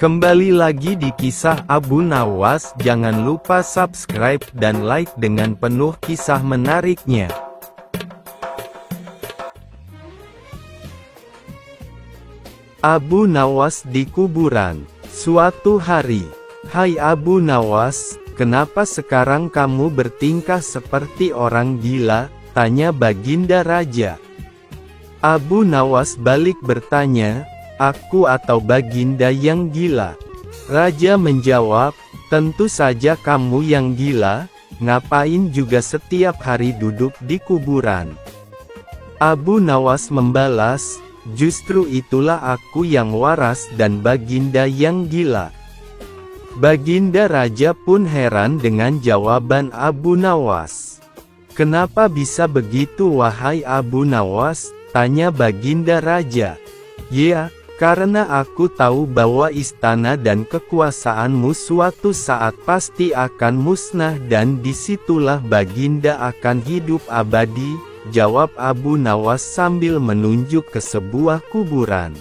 Kembali lagi di kisah Abu Nawas. Jangan lupa subscribe dan like dengan penuh kisah menariknya. Abu Nawas di kuburan. Suatu hari, "Hai Abu Nawas, kenapa sekarang kamu bertingkah seperti orang gila?" tanya Baginda Raja. Abu Nawas balik bertanya, "Aku atau Baginda yang gila?" Raja menjawab, "Tentu saja kamu yang gila, ngapain juga setiap hari duduk di kuburan?" Abu Nawas membalas, "Justru itulah aku yang waras dan Baginda yang gila." Baginda Raja pun heran dengan jawaban Abu Nawas. "Kenapa bisa begitu wahai Abu Nawas?" tanya Baginda Raja. "Ya, karena aku tahu bahwa istana dan kekuasaanmu suatu saat pasti akan musnah dan disitulah Baginda akan hidup abadi," jawab Abu Nawas sambil menunjuk ke sebuah kuburan.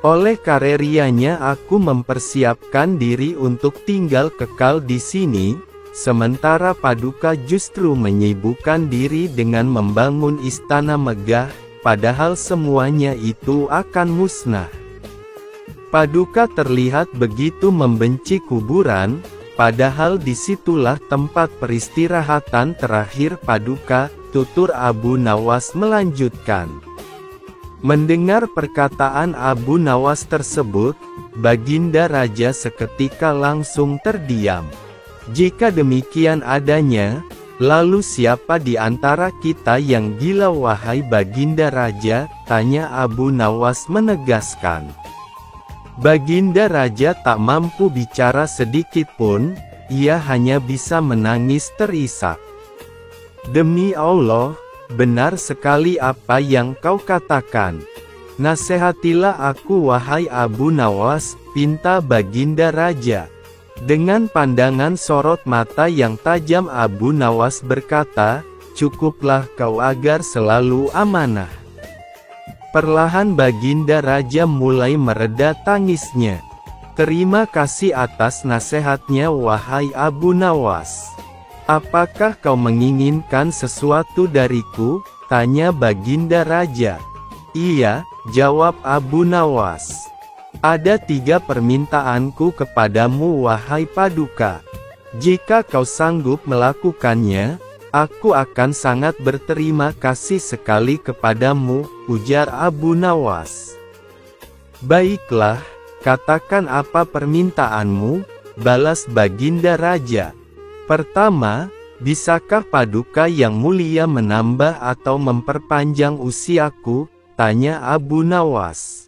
"Oleh karenanya aku mempersiapkan diri untuk tinggal kekal di sini, sementara Paduka justru menyibukkan diri dengan membangun istana megah, padahal semuanya itu akan musnah." Paduka terlihat begitu membenci kuburan, padahal disitulah tempat peristirahatan terakhir Paduka, tutur Abu Nawas melanjutkan. Mendengar perkataan Abu Nawas tersebut, Baginda Raja seketika langsung terdiam. "Jika demikian adanya, lalu siapa di antara kita yang gila wahai Baginda Raja?" tanya Abu Nawas menegaskan. Baginda Raja tak mampu bicara sedikit pun, ia hanya bisa menangis terisak. "Demi Allah, benar sekali apa yang kau katakan. Nasihatilah aku wahai Abu Nawas," pinta Baginda Raja. Dengan pandangan sorot mata yang tajam Abu Nawas berkata, "Cukuplah kau agar selalu amanah." Perlahan Baginda Raja mulai mereda tangisnya. "Terima kasih atas nasihatnya wahai Abu Nawas. Apakah kau menginginkan sesuatu dariku?" tanya Baginda Raja. "Iya," jawab Abu Nawas. "Ada 3 permintaanku kepadamu wahai Paduka. Jika kau sanggup melakukannya, aku akan sangat berterima kasih sekali kepadamu," ujar Abu Nawas. "Baiklah, katakan apa permintaanmu," balas Baginda Raja. "Pertama, bisakah Paduka yang mulia menambah atau memperpanjang usiaku?" tanya Abu Nawas.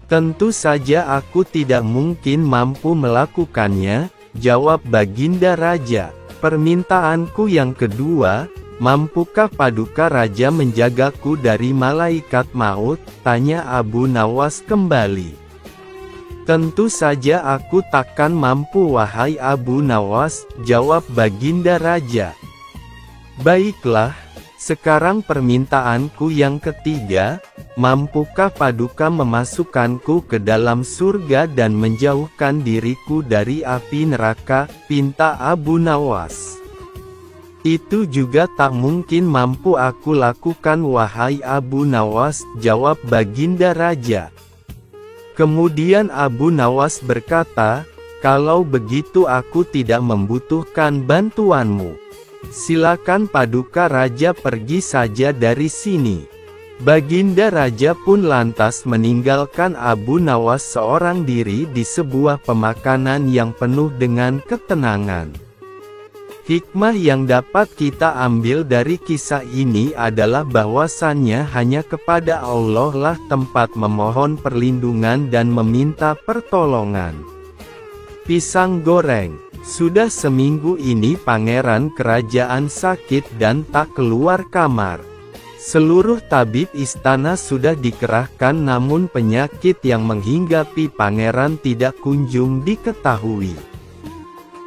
"Tentu saja aku tidak mungkin mampu melakukannya," jawab Baginda Raja. "Permintaanku yang kedua, mampukah Paduka Raja menjagaku dari malaikat maut?" tanya Abu Nawas kembali. "Tentu saja aku takkan mampu wahai Abu Nawas," jawab Baginda Raja. "Baiklah, sekarang permintaanku yang ketiga, mampukah Paduka memasukkanku ke dalam surga dan menjauhkan diriku dari api neraka?" pinta Abu Nawas. "Itu juga tak mungkin mampu aku lakukan wahai Abu Nawas," jawab Baginda Raja. Kemudian Abu Nawas berkata, "Kalau begitu aku tidak membutuhkan bantuanmu. Silakan Paduka Raja pergi saja dari sini." Baginda Raja pun lantas meninggalkan Abu Nawas seorang diri di sebuah pemakanan yang penuh dengan ketenangan. Hikmah yang dapat kita ambil dari kisah ini adalah bahwasannya hanya kepada Allah lah tempat memohon perlindungan dan meminta pertolongan. Pisang goreng. Sudah seminggu ini pangeran kerajaan sakit dan tak keluar kamar. Seluruh tabib istana sudah dikerahkan, namun penyakit yang menghinggapi pangeran tidak kunjung diketahui.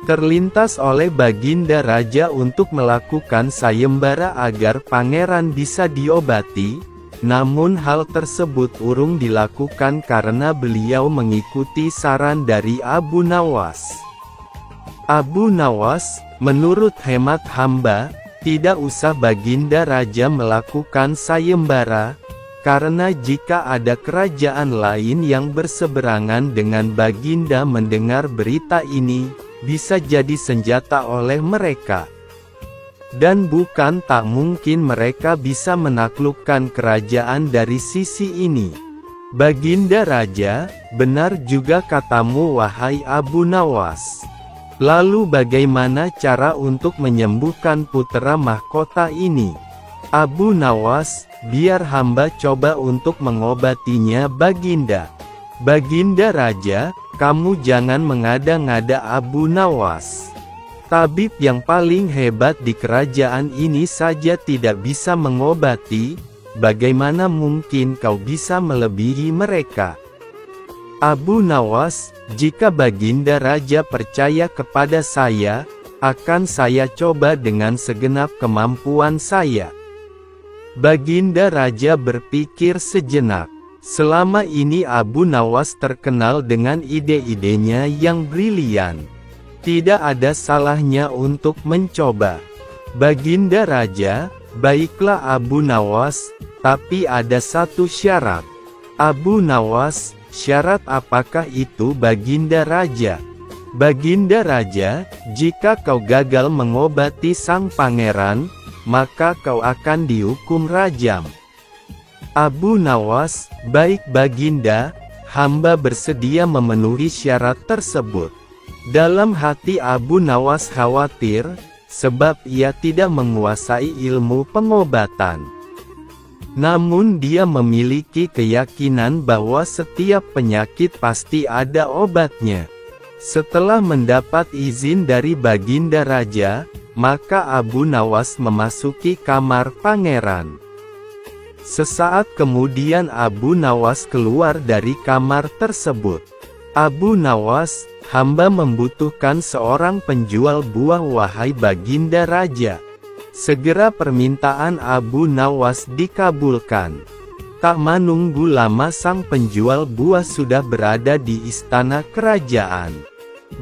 Terlintas oleh Baginda Raja untuk melakukan sayembara agar pangeran bisa diobati, namun hal tersebut urung dilakukan karena beliau mengikuti saran dari Abu Nawas. Abu Nawas, menurut hemat hamba, tidak usah Baginda Raja melakukan sayembara, karena jika ada kerajaan lain yang berseberangan dengan Baginda mendengar berita ini, bisa jadi senjata oleh mereka. Dan bukan tak mungkin mereka bisa menaklukkan kerajaan dari sisi ini. Baginda Raja, benar juga katamu wahai Abu Nawas. Lalu bagaimana cara untuk menyembuhkan putera mahkota ini? Abu Nawas, biar hamba coba untuk mengobatinya Baginda. Baginda Raja, kamu jangan mengada-ngada Abu Nawas. Tabib yang paling hebat di kerajaan ini saja tidak bisa mengobati, bagaimana mungkin kau bisa melebihi mereka? Abu Nawas, jika Baginda Raja percaya kepada saya, akan saya coba dengan segenap kemampuan saya. Baginda Raja berpikir sejenak. Selama ini Abu Nawas terkenal dengan ide-idenya yang brilian. Tidak ada salahnya untuk mencoba. Baginda Raja, baiklah Abu Nawas, tapi ada satu syarat. Abu Nawas, syarat apakah itu Baginda Raja? Baginda Raja, jika kau gagal mengobati sang pangeran, maka kau akan dihukum rajam. Abu Nawas, baik Baginda, hamba bersedia memenuhi syarat tersebut. Dalam hati Abu Nawas khawatir, sebab ia tidak menguasai ilmu pengobatan. Namun dia memiliki keyakinan bahwa setiap penyakit pasti ada obatnya. Setelah mendapat izin dari Baginda Raja, maka Abu Nawas memasuki kamar pangeran. Sesaat kemudian Abu Nawas keluar dari kamar tersebut. Abu Nawas, hamba membutuhkan seorang penjual buah wahai Baginda Raja. Segera permintaan Abu Nawas dikabulkan. Tak menunggu lama sang penjual buah sudah berada di istana kerajaan.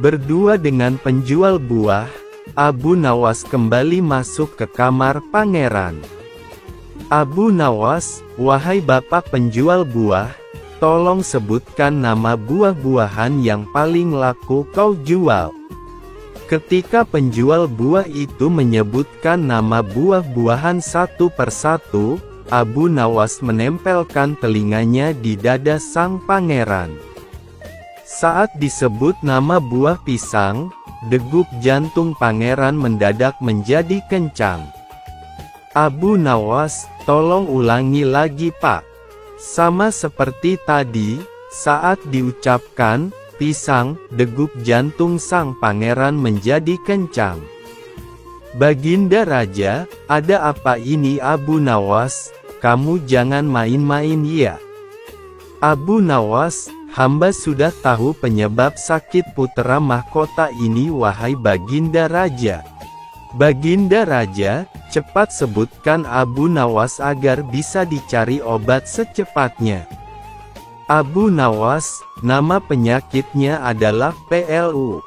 Berdua dengan penjual buah, Abu Nawas kembali masuk ke kamar pangeran. Abu Nawas, wahai bapak penjual buah, tolong sebutkan nama buah-buahan yang paling laku kau jual. Ketika penjual buah itu menyebutkan nama buah-buahan satu persatu, Abu Nawas menempelkan telinganya di dada sang pangeran. Saat disebut nama buah pisang, degup jantung pangeran mendadak menjadi kencang. Abu Nawas, tolong ulangi lagi Pak. Sama seperti tadi, saat diucapkan, pisang, degup jantung sang pangeran menjadi kencang. Baginda Raja, ada apa ini Abu Nawas? Kamu jangan main-main ya. Abu Nawas, hamba sudah tahu penyebab sakit putera mahkota ini wahai Baginda Raja. Baginda Raja, cepat sebutkan Abu Nawas agar bisa dicari obat secepatnya. Abu Nawas, nama penyakitnya adalah PLU.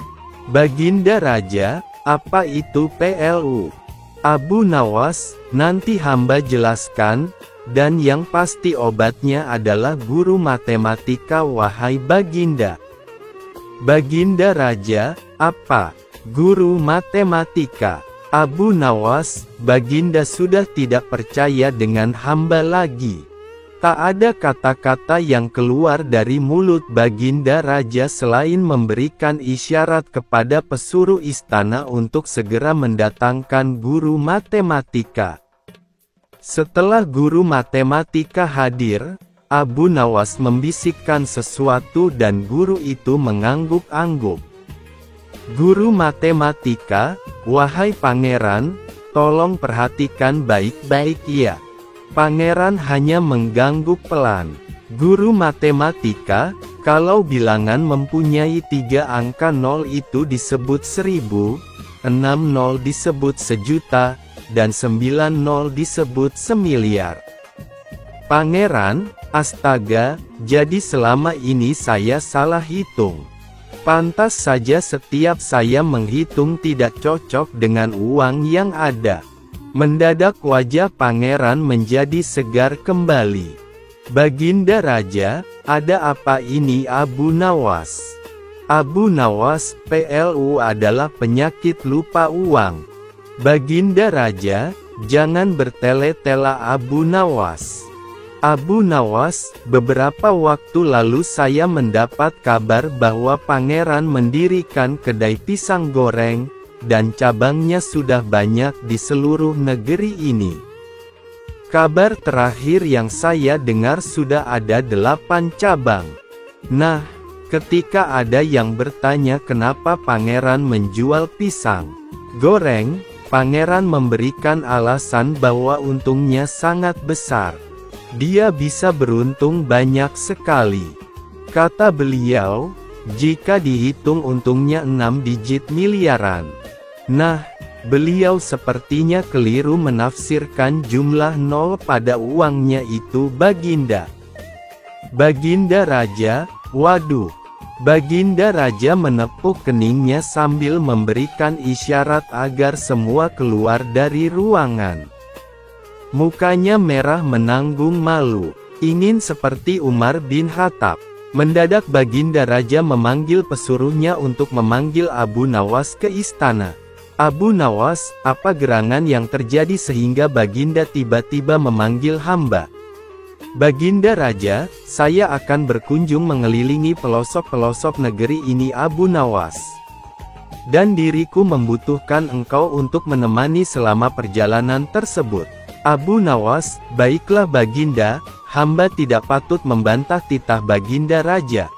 Baginda Raja, apa itu PLU? Abu Nawas, nanti hamba jelaskan, dan yang pasti obatnya adalah guru matematika wahai Baginda. Baginda Raja, apa? Guru matematika. Abu Nawas, Baginda sudah tidak percaya dengan hamba lagi. Tak ada kata-kata yang keluar dari mulut Baginda Raja selain memberikan isyarat kepada pesuruh istana untuk segera mendatangkan guru matematika. Setelah guru matematika hadir, Abu Nawas membisikkan sesuatu dan guru itu mengangguk-angguk. Guru matematika, wahai pangeran, tolong perhatikan baik-baik ya. Pangeran hanya mengangguk pelan. Guru matematika, kalau bilangan mempunyai 3 angka 0 itu disebut 1000, 6 0 disebut 1.000.000, dan 9 0 disebut 1.000.000.000. Pangeran, astaga, jadi selama ini saya salah hitung. Pantas saja setiap saya menghitung tidak cocok dengan uang yang ada. Mendadak wajah pangeran menjadi segar kembali. Baginda Raja, ada apa ini Abu Nawas? Abu Nawas, PLU adalah penyakit lupa uang. Baginda Raja, jangan bertele-tele Abu Nawas. Abu Nawas, beberapa waktu lalu saya mendapat kabar bahwa pangeran mendirikan kedai pisang goreng, dan cabangnya sudah banyak di seluruh negeri ini. Kabar terakhir yang saya dengar sudah ada 8 cabang. Nah, ketika ada yang bertanya kenapa pangeran menjual pisang goreng, pangeran memberikan alasan bahwa untungnya sangat besar. Dia bisa beruntung banyak sekali. Kata beliau, jika dihitung untungnya 6 digit miliaran. Nah, beliau sepertinya keliru menafsirkan jumlah 0 pada uangnya itu Baginda. Baginda Raja, waduh. Baginda Raja menepuk keningnya sambil memberikan isyarat agar semua keluar dari ruangan. Mukanya merah menanggung malu, ingin seperti Umar bin Khattab. Mendadak Baginda Raja memanggil pesuruhnya untuk memanggil Abu Nawas ke istana. Abu Nawas, apa gerangan yang terjadi sehingga Baginda tiba-tiba memanggil hamba? Baginda Raja, saya akan berkunjung mengelilingi pelosok-pelosok negeri ini Abu Nawas. Dan diriku membutuhkan engkau untuk menemani selama perjalanan tersebut. Abu Nawas, baiklah Baginda, hamba tidak patut membantah titah Baginda Raja.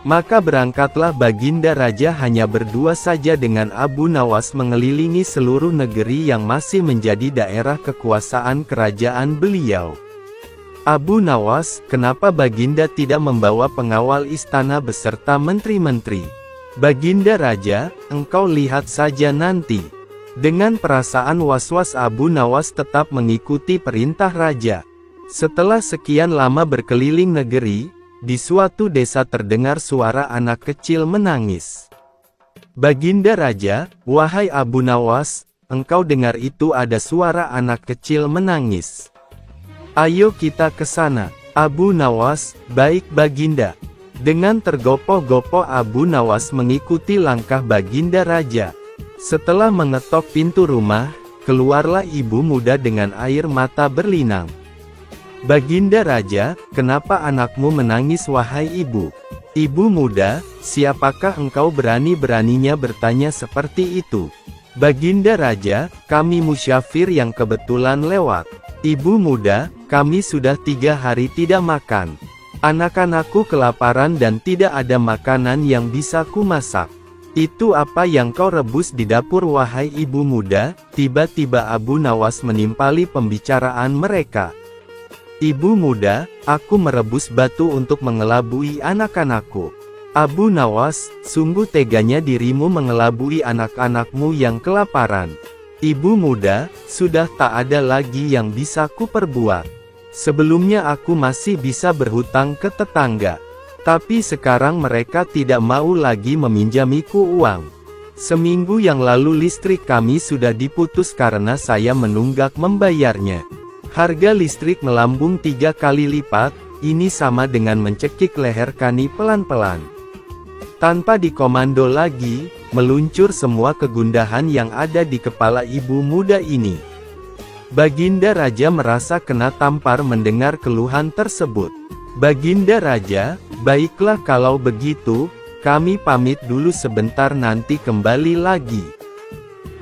Maka berangkatlah Baginda Raja hanya berdua saja dengan Abu Nawas mengelilingi seluruh negeri yang masih menjadi daerah kekuasaan kerajaan beliau. Abu Nawas, kenapa Baginda tidak membawa pengawal istana beserta menteri-menteri? Baginda Raja, engkau lihat saja nanti. Dengan perasaan was-was Abu Nawas tetap mengikuti perintah Raja. Setelah sekian lama berkeliling negeri, di suatu desa terdengar suara anak kecil menangis. Baginda Raja, wahai Abu Nawas, engkau dengar itu ada suara anak kecil menangis. Ayo kita ke sana. Abu Nawas, baik Baginda. Dengan tergopoh-gopoh Abu Nawas mengikuti langkah Baginda Raja. Setelah mengetok pintu rumah, keluarlah ibu muda dengan air mata berlinang. Baginda Raja, kenapa anakmu menangis wahai ibu? Ibu muda, siapakah engkau berani-beraninya bertanya seperti itu? Baginda Raja, kami musyafir yang kebetulan lewat. Ibu muda, kami sudah 3 hari tidak makan. Anak-anakku kelaparan dan tidak ada makanan yang bisa kumasak. Itu apa yang kau rebus di dapur wahai ibu muda? Tiba-tiba Abu Nawas menimpali pembicaraan mereka. Ibu muda, aku merebus batu untuk mengelabui anak-anakku. Abu Nawas, sungguh teganya dirimu mengelabui anak-anakmu yang kelaparan. Ibu muda, sudah tak ada lagi yang bisa kuperbuat. Sebelumnya aku masih bisa berhutang ke tetangga. Tapi sekarang mereka tidak mau lagi meminjamiku uang. Seminggu yang lalu listrik kami sudah diputus karena saya menunggak membayarnya. Harga listrik melambung 3 kali lipat, ini sama dengan mencekik leher kami pelan-pelan. Tanpa dikomando lagi, meluncur semua kegundahan yang ada di kepala ibu muda ini. Baginda Raja merasa kena tampar mendengar keluhan tersebut. Baginda Raja, baiklah kalau begitu, kami pamit dulu sebentar nanti kembali lagi.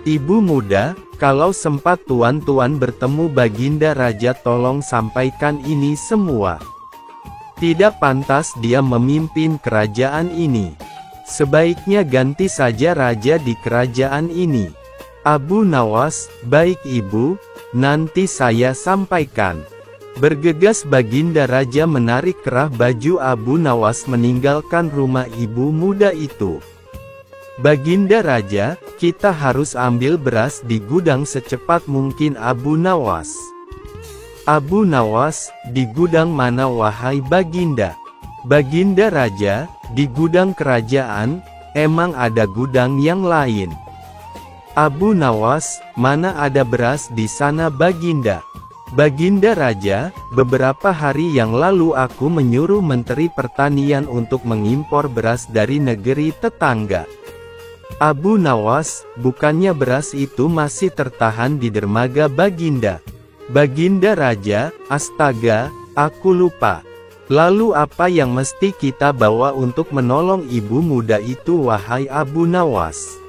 Ibu muda, kalau sempat tuan-tuan bertemu Baginda Raja tolong sampaikan ini semua. Tidak pantas dia memimpin kerajaan ini. Sebaiknya ganti saja raja di kerajaan ini. Abu Nawas, baik ibu, nanti saya sampaikan. Bergegas Baginda Raja menarik kerah baju Abu Nawas meninggalkan rumah ibu muda itu. Baginda Raja, kita harus ambil beras di gudang secepat mungkin Abu Nawas. Abu Nawas, di gudang mana wahai Baginda? Baginda Raja, di gudang kerajaan, emang ada gudang yang lain. Abu Nawas, mana ada beras di sana Baginda? Baginda Raja, beberapa hari yang lalu aku menyuruh Menteri Pertanian untuk mengimpor beras dari negeri tetangga. Abu Nawas, bukannya beras itu masih tertahan di dermaga Baginda? Baginda Raja, astaga, aku lupa. Lalu apa yang mesti kita bawa untuk menolong ibu muda itu wahai Abu Nawas?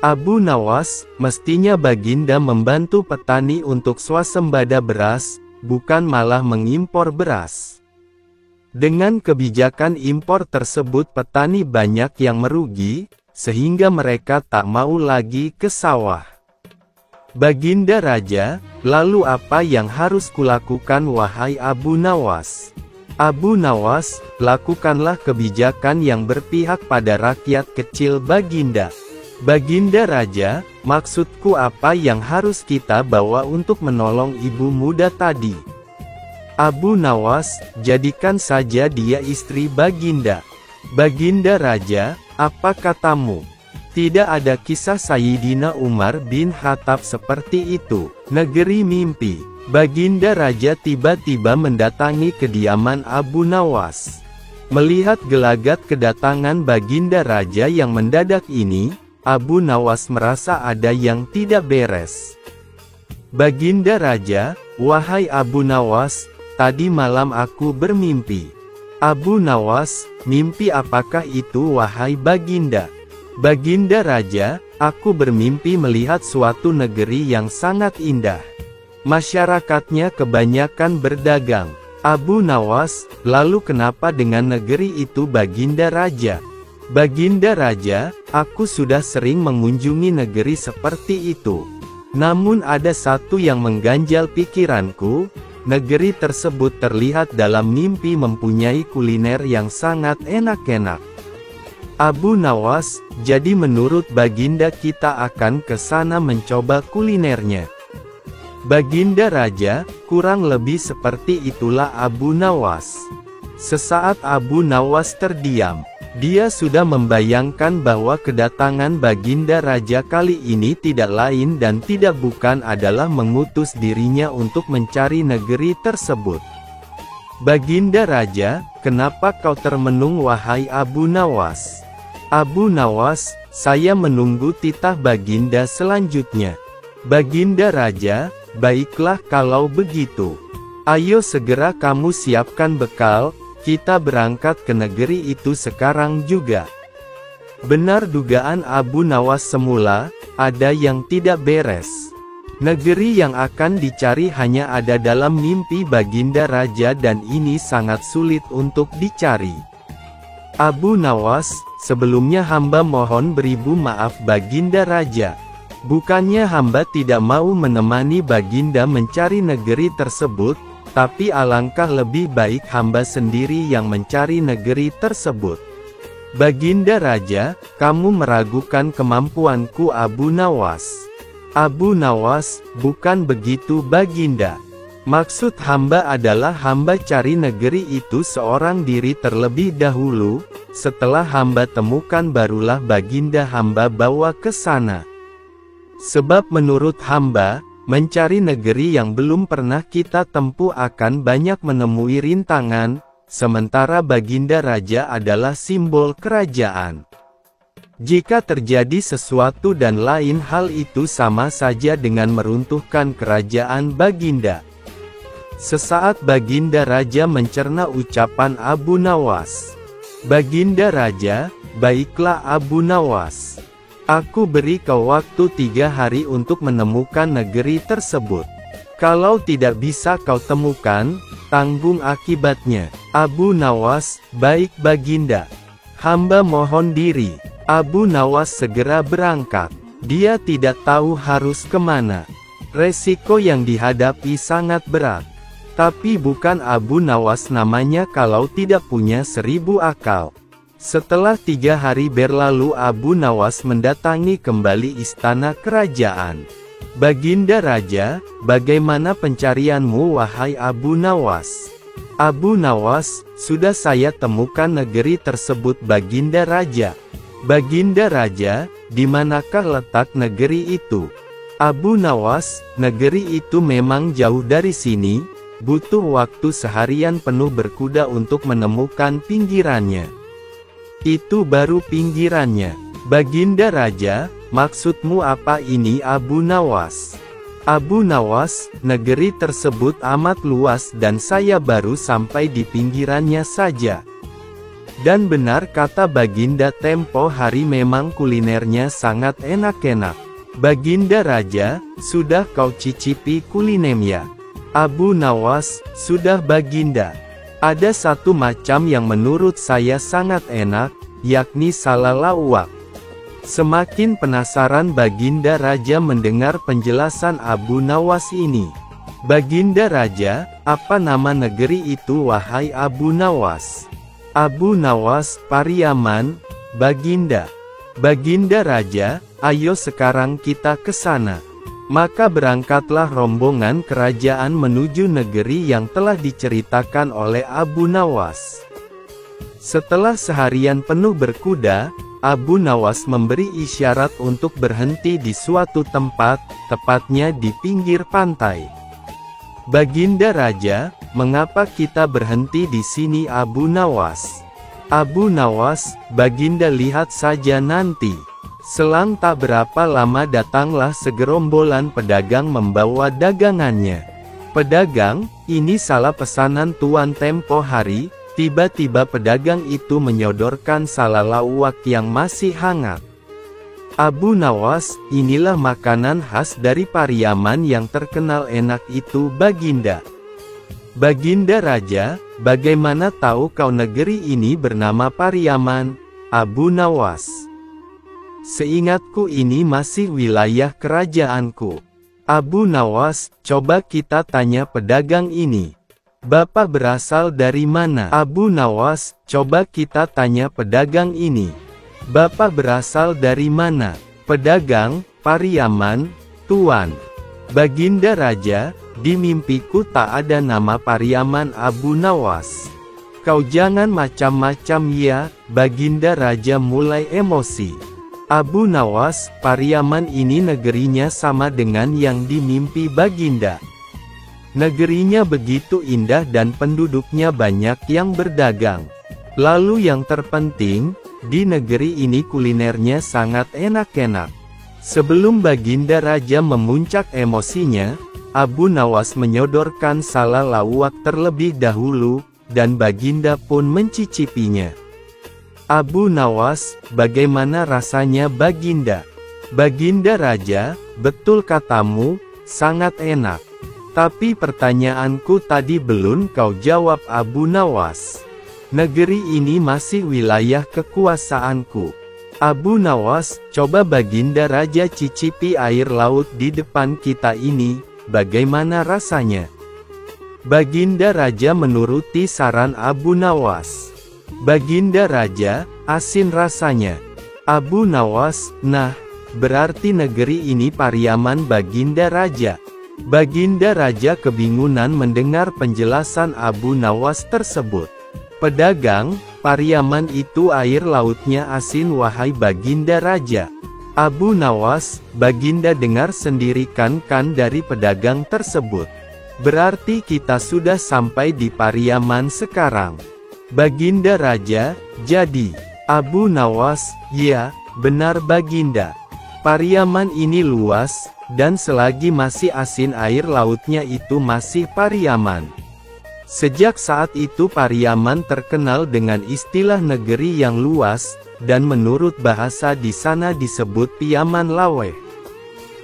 Abu Nawas, mestinya Baginda membantu petani untuk swasembada beras, bukan malah mengimpor beras. Dengan kebijakan impor tersebut petani banyak yang merugi, sehingga mereka tak mau lagi ke sawah. Baginda Raja, lalu apa yang harus kulakukan wahai Abu Nawas? Abu Nawas, lakukanlah kebijakan yang berpihak pada rakyat kecil Baginda. Baginda Raja, maksudku apa yang harus kita bawa untuk menolong ibu muda tadi? Abu Nawas, jadikan saja dia istri Baginda. Baginda Raja, apa katamu? Tidak ada kisah Sayyidina Umar bin Khattab seperti itu. Negeri mimpi. Baginda Raja tiba-tiba mendatangi kediaman Abu Nawas. Melihat gelagat kedatangan Baginda Raja yang mendadak ini, Abu Nawas merasa ada yang tidak beres. Baginda Raja, wahai Abu Nawas, tadi malam aku bermimpi. Abu Nawas, mimpi apakah itu wahai Baginda? Baginda Raja, aku bermimpi melihat suatu negeri yang sangat indah. Masyarakatnya kebanyakan berdagang. Abu Nawas, lalu kenapa dengan negeri itu Baginda Raja? Baginda Raja, aku sudah sering mengunjungi negeri seperti itu. Namun ada satu yang mengganjal pikiranku, negeri tersebut terlihat dalam mimpi mempunyai kuliner yang sangat enak-enak. Abu Nawas, jadi menurut Baginda kita akan ke sana mencoba kulinernya. Baginda Raja, kurang lebih seperti itulah Abu Nawas. Sesaat Abu Nawas terdiam. Dia sudah membayangkan bahwa kedatangan Baginda Raja kali ini tidak lain dan tidak bukan adalah mengutus dirinya untuk mencari negeri tersebut. Baginda Raja, kenapa kau termenung wahai Abu Nawas? Abu Nawas, saya menunggu titah Baginda selanjutnya. Baginda Raja, baiklah kalau begitu. Ayo segera kamu siapkan bekal, kita berangkat ke negeri itu sekarang juga. Benar dugaan Abu Nawas semula, ada yang tidak beres. Negeri yang akan dicari hanya ada dalam mimpi Baginda Raja dan ini sangat sulit untuk dicari. Abu Nawas, sebelumnya hamba mohon beribu maaf Baginda Raja. Bukannya hamba tidak mau menemani Baginda mencari negeri tersebut, tapi alangkah lebih baik hamba sendiri yang mencari negeri tersebut. Baginda Raja, kamu meragukan kemampuanku Abu Nawas. Abu Nawas, bukan begitu Baginda. Maksud hamba adalah hamba cari negeri itu seorang diri terlebih dahulu, setelah hamba temukan barulah Baginda hamba bawa ke sana. Sebab menurut hamba, mencari negeri yang belum pernah kita tempuh akan banyak menemui rintangan, sementara Baginda Raja adalah simbol kerajaan. Jika terjadi sesuatu dan lain hal itu sama saja dengan meruntuhkan kerajaan Baginda. Sesaat Baginda Raja mencerna ucapan Abu Nawas. Baginda Raja, baiklah Abu Nawas. Aku beri kau waktu 3 hari untuk menemukan negeri tersebut. Kalau tidak bisa kau temukan, tanggung akibatnya. Abu Nawas, baik Baginda. Hamba mohon diri. Abu Nawas segera berangkat. Dia tidak tahu harus kemana. Resiko yang dihadapi sangat berat. Tapi bukan Abu Nawas namanya kalau tidak punya 1000 akal. Setelah 3 hari berlalu Abu Nawas mendatangi kembali istana kerajaan. Baginda Raja, bagaimana pencarianmu wahai Abu Nawas? Abu Nawas, sudah saya temukan negeri tersebut Baginda Raja. Baginda Raja, di manakah letak negeri itu? Abu Nawas, negeri itu memang jauh dari sini, butuh waktu seharian penuh berkuda untuk menemukan pinggirannya. Itu baru pinggirannya. Baginda Raja, maksudmu apa ini Abu Nawas? Abu Nawas, negeri tersebut amat luas dan saya baru sampai di pinggirannya saja. Dan benar kata Baginda, tempo hari memang kulinernya sangat enak-enak. Baginda Raja, sudah kau cicipi kulinernya? Abu Nawas, sudah Baginda. Ada satu macam yang menurut saya sangat enak, yakni salalawak. Semakin penasaran Baginda Raja mendengar penjelasan Abu Nawas ini. Baginda Raja, apa nama negeri itu wahai Abu Nawas? Abu Nawas, Pariaman, Baginda. Baginda Raja, ayo sekarang kita ke sana. Maka berangkatlah rombongan kerajaan menuju negeri yang telah diceritakan oleh Abu Nawas. Setelah seharian penuh berkuda, Abu Nawas memberi isyarat untuk berhenti di suatu tempat, tepatnya di pinggir pantai. Baginda Raja, mengapa kita berhenti di sini Abu Nawas? Abu Nawas, Baginda lihat saja nanti. Selang tak berapa lama datanglah segerombolan pedagang membawa dagangannya. Pedagang, ini salah pesanan tuan tempo hari. Tiba-tiba pedagang itu menyodorkan salalawak yang masih hangat. Abu Nawas, inilah makanan khas dari Pariaman yang terkenal enak itu Baginda. Baginda Raja, bagaimana tahu kau negeri ini bernama Pariaman? Abu Nawas, seingatku ini masih wilayah kerajaanku. Abu Nawas, coba kita tanya pedagang ini. Bapak berasal dari mana? Abu Nawas, coba kita tanya pedagang ini. Bapak berasal dari mana? Pedagang, Pariaman, Tuan. Baginda Raja, di mimpiku tak ada nama Pariaman Abu Nawas. Kau jangan macam-macam ya, Baginda Raja mulai emosi. Abu Nawas, Pariaman ini negerinya sama dengan yang di mimpi Baginda. Negerinya begitu indah dan penduduknya banyak yang berdagang. Lalu yang terpenting, di negeri ini kulinernya sangat enak-enak. Sebelum Baginda Raja memuncak emosinya, Abu Nawas menyodorkan salalawak terlebih dahulu, dan Baginda pun mencicipinya. Abu Nawas, bagaimana rasanya Baginda? Baginda Raja, betul katamu, sangat enak. Tapi pertanyaanku tadi belum kau jawab Abu Nawas. Negeri ini masih wilayah kekuasaanku. Abu Nawas, coba Baginda Raja cicipi air laut di depan kita ini, bagaimana rasanya? Baginda Raja menuruti saran Abu Nawas. Baginda Raja, asin rasanya. Abu Nawas, nah, berarti negeri ini Pariaman Baginda Raja. Baginda Raja kebingungan mendengar penjelasan Abu Nawas tersebut. Pedagang, Pariaman itu air lautnya asin wahai Baginda Raja. Abu Nawas, Baginda dengar sendiri kan dari pedagang tersebut. Berarti kita sudah sampai di Pariaman sekarang. Baginda Raja, jadi. Abu Nawas, ya, benar Baginda. Pariaman ini luas, dan selagi masih asin air lautnya itu masih Pariaman. Sejak saat itu Pariaman terkenal dengan istilah negeri yang luas, dan menurut bahasa di sana disebut Piaman Laweh.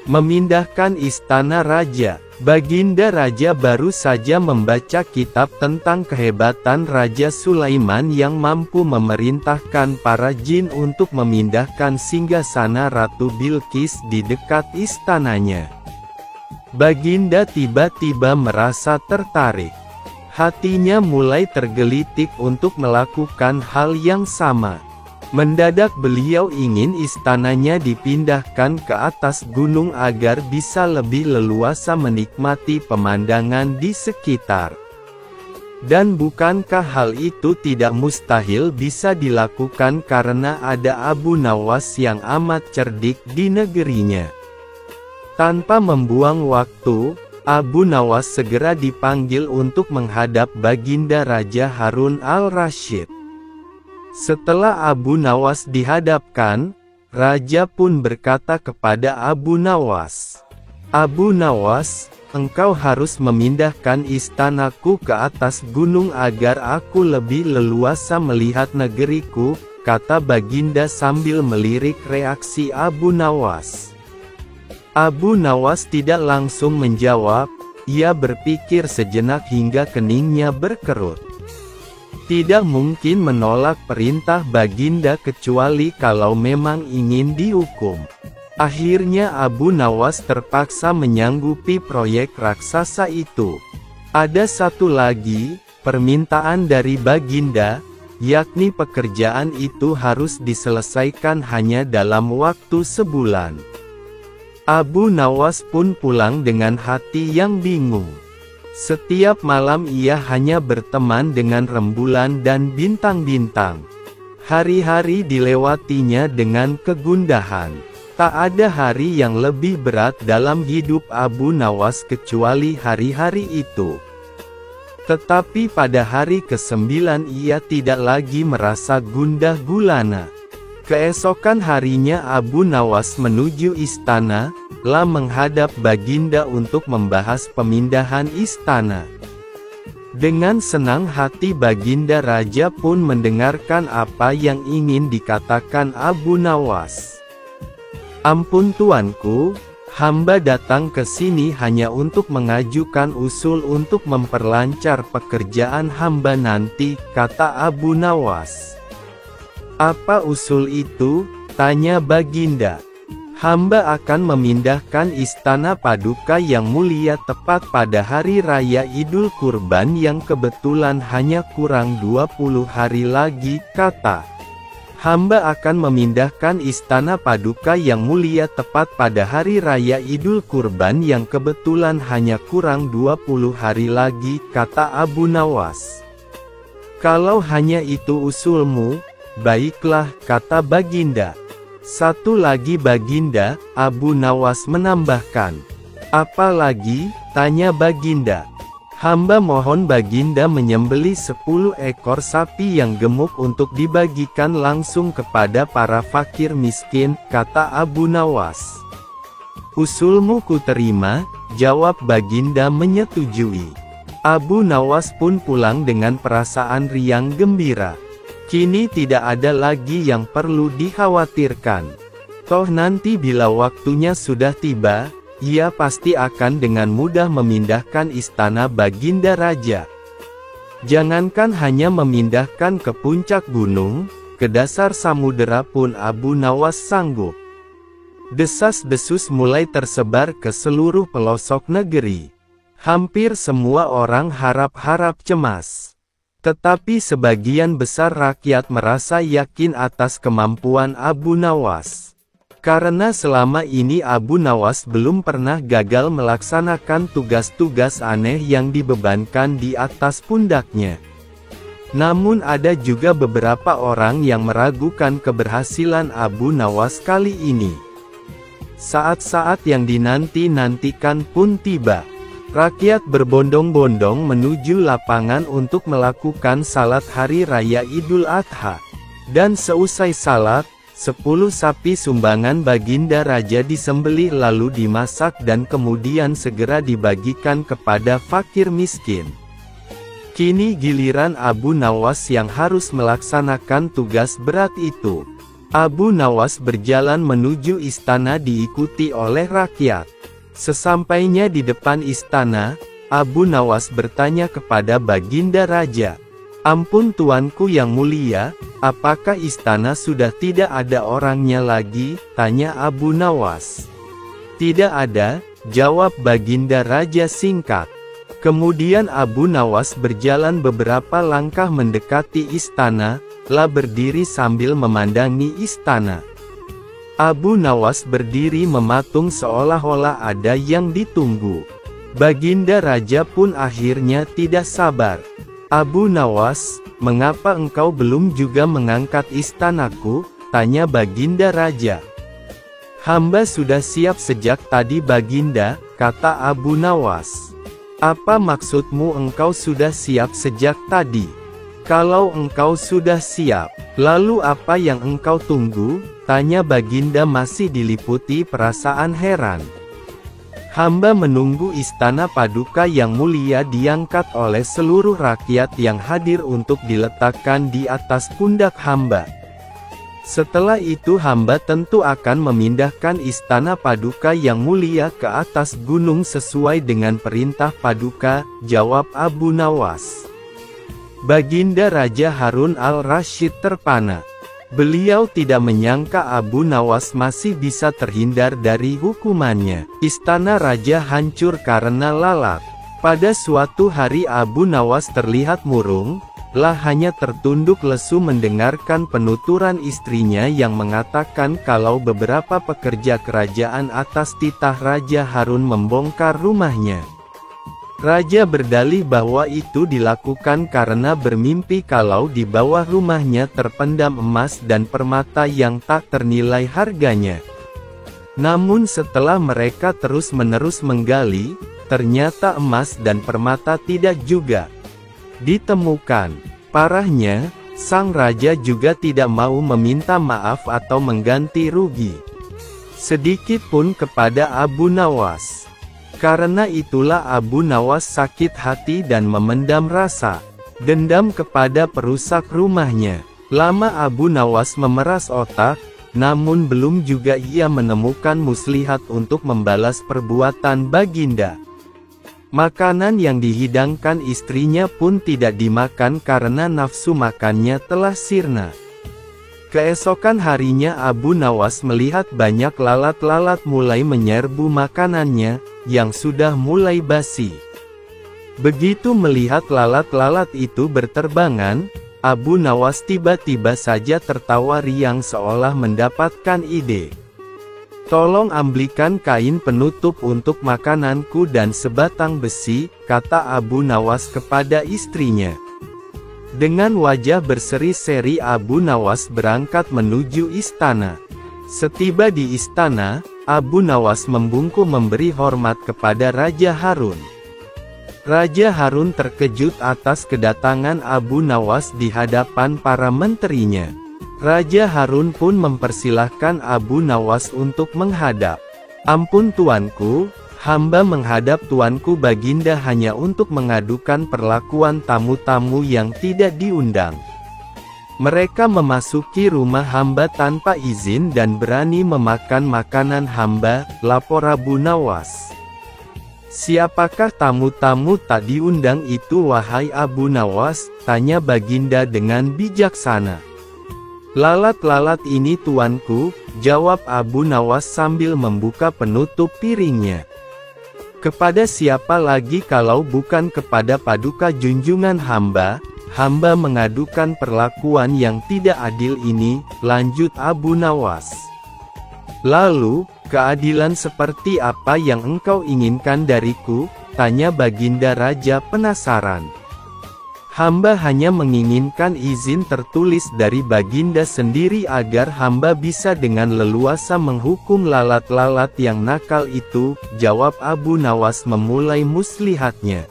Memindahkan istana raja. Baginda Raja baru saja membaca kitab tentang kehebatan Raja Sulaiman yang mampu memerintahkan para jin untuk memindahkan singgasana Ratu Bilqis di dekat istananya. Baginda tiba-tiba merasa tertarik. Hatinya mulai tergelitik untuk melakukan hal yang sama. Mendadak beliau ingin istananya dipindahkan ke atas gunung agar bisa lebih leluasa menikmati pemandangan di sekitar. Dan bukankah hal itu tidak mustahil bisa dilakukan karena ada Abu Nawas yang amat cerdik di negerinya. Tanpa membuang waktu, Abu Nawas segera dipanggil untuk menghadap Baginda Raja Harun al-Rasyid. Setelah Abu Nawas dihadapkan, Raja pun berkata kepada Abu Nawas, "Abu Nawas, engkau harus memindahkan istanaku ke atas gunung agar aku lebih leluasa melihat negeriku," kata Baginda sambil melirik reaksi Abu Nawas. Abu Nawas tidak langsung menjawab, ia berpikir sejenak hingga keningnya berkerut. Tidak mungkin menolak perintah Baginda kecuali kalau memang ingin dihukum. Akhirnya Abu Nawas terpaksa menyanggupi proyek raksasa itu. Ada satu lagi permintaan dari Baginda, yakni pekerjaan itu harus diselesaikan hanya dalam waktu sebulan. Abu Nawas pun pulang dengan hati yang bingung. Setiap malam ia hanya berteman dengan rembulan dan bintang-bintang. Hari-hari dilewatinya dengan kegundahan. Tak ada hari yang lebih berat dalam hidup Abu Nawas kecuali hari-hari itu. Tetapi pada hari ke-9 ia tidak lagi merasa gundah gulana. Keesokan harinya Abu Nawas menuju istana, menghadap Baginda untuk membahas pemindahan istana. Dengan senang hati Baginda Raja pun mendengarkan apa yang ingin dikatakan Abu Nawas. "Ampun tuanku, hamba datang ke sini hanya untuk mengajukan usul untuk memperlancar pekerjaan hamba nanti," kata Abu Nawas. "Apa usul itu?" tanya Baginda. "Hamba akan memindahkan istana Paduka yang mulia tepat pada hari raya Idul Kurban yang kebetulan hanya kurang 20 hari lagi," kata. "Hamba akan memindahkan istana Paduka yang mulia tepat pada hari raya Idul Kurban yang kebetulan hanya kurang 20 hari lagi," kata Abu Nawas. "Kalau hanya itu usulmu, baiklah," kata Baginda. "Satu lagi Baginda," Abu Nawas menambahkan. "Apa lagi?" tanya Baginda. "Hamba mohon Baginda menyembelih 10 ekor sapi yang gemuk untuk dibagikan langsung kepada para fakir miskin," kata Abu Nawas. "Usulmu ku terima," jawab Baginda menyetujui. Abu Nawas pun pulang dengan perasaan riang gembira. Kini tidak ada lagi yang perlu dikhawatirkan. Toh nanti bila waktunya sudah tiba, ia pasti akan dengan mudah memindahkan istana Baginda Raja. Jangankan hanya memindahkan ke puncak gunung, ke dasar samudera pun Abu Nawas sanggup. Desas-desus mulai tersebar ke seluruh pelosok negeri. Hampir semua orang harap-harap cemas. Tetapi sebagian besar rakyat merasa yakin atas kemampuan Abu Nawas. Karena selama ini Abu Nawas belum pernah gagal melaksanakan tugas-tugas aneh yang dibebankan di atas pundaknya. Namun ada juga beberapa orang yang meragukan keberhasilan Abu Nawas kali ini. Saat-saat yang dinanti-nantikan pun tiba. Rakyat berbondong-bondong menuju lapangan untuk melakukan salat hari raya Idul Adha. Dan seusai salat, 10 sapi sumbangan Baginda Raja disembelih lalu dimasak dan kemudian segera dibagikan kepada fakir miskin. Kini giliran Abu Nawas yang harus melaksanakan tugas berat itu. Abu Nawas berjalan menuju istana diikuti oleh rakyat. Sesampainya di depan istana, Abu Nawas bertanya kepada Baginda Raja, "Ampun tuanku yang mulia, apakah istana sudah tidak ada orangnya lagi?" tanya Abu Nawas. "Tidak ada," jawab Baginda Raja singkat. Kemudian Abu Nawas berjalan beberapa langkah mendekati istana, lah berdiri sambil memandangi istana. Abu Nawas berdiri mematung seolah-olah ada yang ditunggu. Baginda Raja pun akhirnya tidak sabar. "Abu Nawas, mengapa engkau belum juga mengangkat istanaku?" tanya Baginda Raja. "Hamba sudah siap sejak tadi Baginda," kata Abu Nawas. "Apa maksudmu engkau sudah siap sejak tadi? Kalau engkau sudah siap, lalu apa yang engkau tunggu?" tanya Baginda masih diliputi perasaan heran. "Hamba menunggu istana paduka yang mulia diangkat oleh seluruh rakyat yang hadir untuk diletakkan di atas pundak hamba. Setelah itu hamba tentu akan memindahkan istana paduka yang mulia ke atas gunung sesuai dengan perintah paduka," jawab Abu Nawas. Baginda Raja Harun al-Rasyid terpana. Beliau tidak menyangka Abu Nawas masih bisa terhindar dari hukumannya. Istana raja hancur karena lalat. Pada suatu hari Abu Nawas terlihat murung, lah hanya tertunduk lesu mendengarkan penuturan istrinya yang mengatakan kalau beberapa pekerja kerajaan atas titah Raja Harun membongkar rumahnya. Raja berdalih bahwa itu dilakukan karena bermimpi kalau di bawah rumahnya terpendam emas dan permata yang tak ternilai harganya. Namun setelah mereka terus-menerus menggali, ternyata emas dan permata tidak juga ditemukan. Parahnya, sang raja juga tidak mau meminta maaf atau mengganti rugi sedikit pun kepada Abu Nawas. Karena itulah Abu Nawas sakit hati dan memendam rasa dendam kepada perusak rumahnya. Lama Abu Nawas memeras otak, namun belum juga ia menemukan muslihat untuk membalas perbuatan Baginda. Makanan yang dihidangkan istrinya pun tidak dimakan karena nafsu makannya telah sirna. Keesokan harinya Abu Nawas melihat banyak lalat-lalat mulai menyerbu makanannya, yang sudah mulai basi. Begitu melihat lalat-lalat itu berterbangan, Abu Nawas tiba-tiba saja tertawa riang seolah mendapatkan ide. "Tolong ambilkan kain penutup untuk makananku dan sebatang besi," kata Abu Nawas kepada istrinya. Dengan wajah berseri-seri Abu Nawas berangkat menuju istana. Setiba di istana, Abu Nawas membungkuk memberi hormat kepada Raja Harun. Raja Harun terkejut atas kedatangan Abu Nawas di hadapan para menterinya. Raja Harun pun mempersilahkan Abu Nawas untuk menghadap. "Ampun tuanku, hamba menghadap tuanku Baginda hanya untuk mengadukan perlakuan tamu-tamu yang tidak diundang. Mereka memasuki rumah hamba tanpa izin dan berani memakan makanan hamba," lapor Abu Nawas. "Siapakah tamu-tamu tak diundang itu wahai Abu Nawas?" tanya Baginda dengan bijaksana. "Lalat-lalat ini tuanku," jawab Abu Nawas sambil membuka penutup piringnya. "Kepada siapa lagi kalau bukan kepada paduka junjungan hamba, hamba mengadukan perlakuan yang tidak adil ini," lanjut Abu Nawas. "Lalu, keadilan seperti apa yang engkau inginkan dariku?" tanya Baginda Raja penasaran. "Hamba hanya menginginkan izin tertulis dari Baginda sendiri agar hamba bisa dengan leluasa menghukum lalat-lalat yang nakal itu," jawab Abu Nawas memulai muslihatnya.